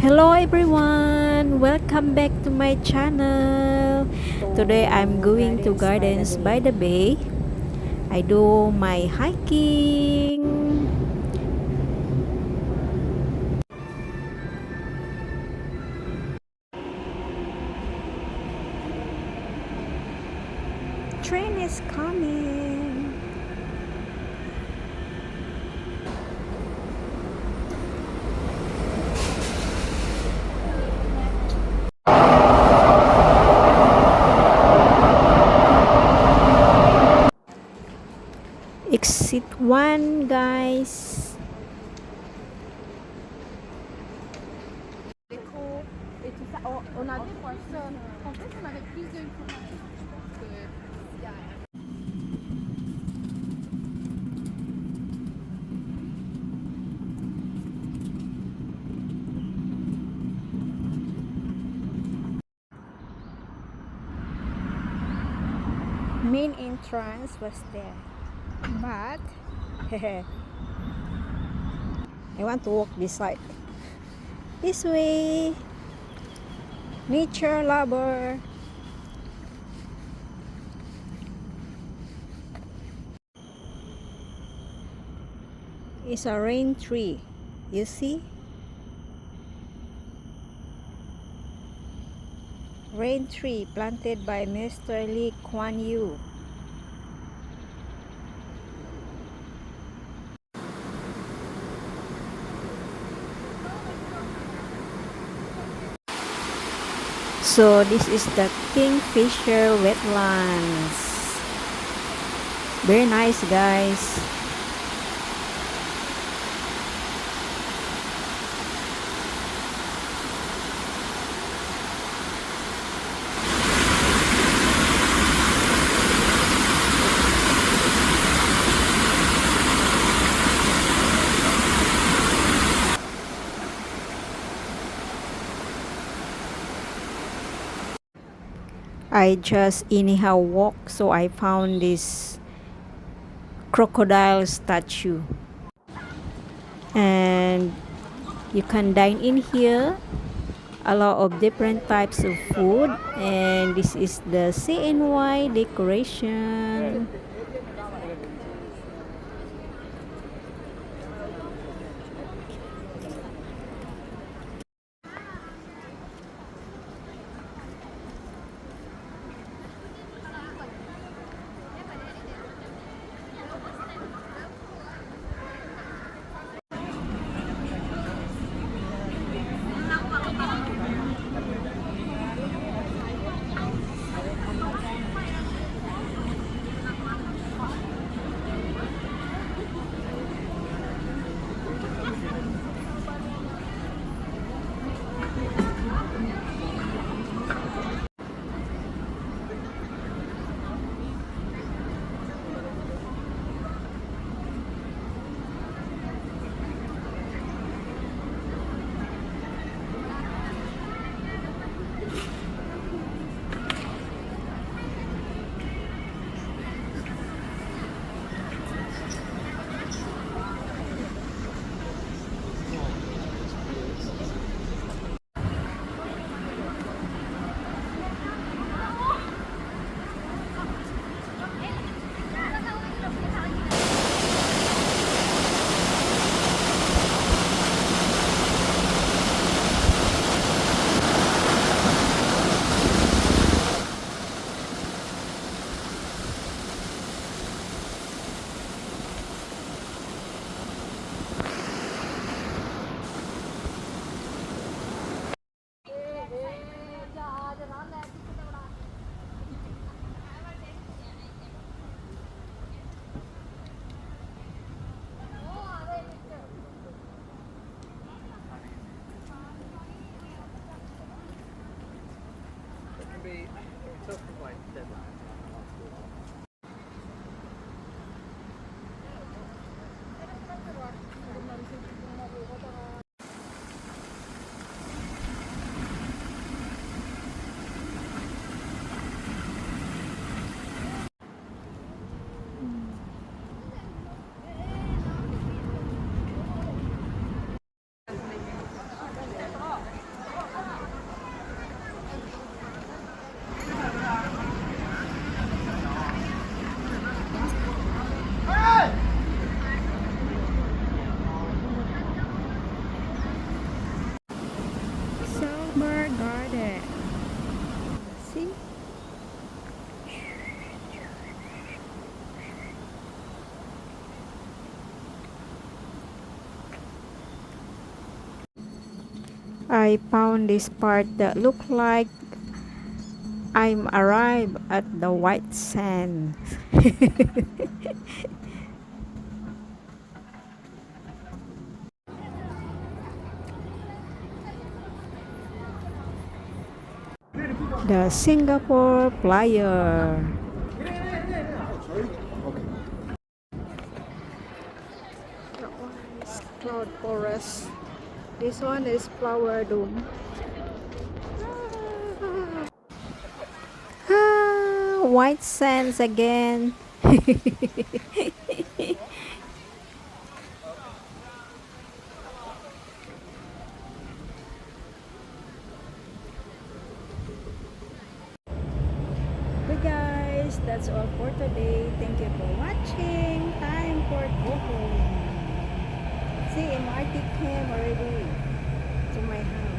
Hello everyone, welcome back to my channel. Today I'm going to Gardens by the Bay. I do my hiking. Train is coming. Exit 1 guys. L'écho et tout ça. On a des poissons. En fait, on avait plus d'informations. Main entrance was there. But I want to walk this side. This way. Nature lover. It's a rain tree. You see? Rain tree planted by Mr. Lee Kuan Yew. So this is the Kingfisher wetlands. Very nice guys. I just anyhow walk, so I found this crocodile statue. And you can dine in here. A lot of different types of food. And this is the CNY decoration. I found this part that look like I'm arrived at the white sand. The Singapore Flyer. That one is Cloud Forest. This one is Flower Dome. White sands again. Okay guys, that's all for today. Thank you for watching. Time for go home. See, MRT came already to my house.